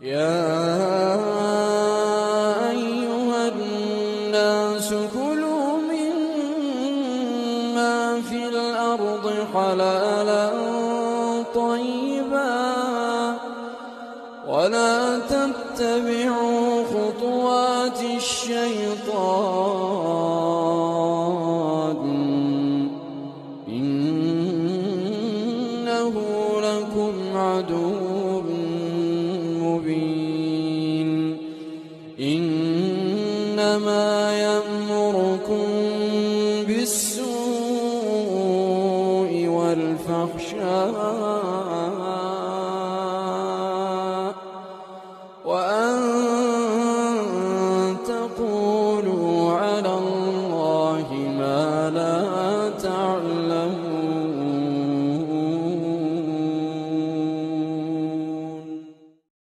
يا أيها الناس كلوا مما في الأرض حلالا طيبا ولا تتبعوا خطوات الشيطان إنه لكم عدو مبين. إنما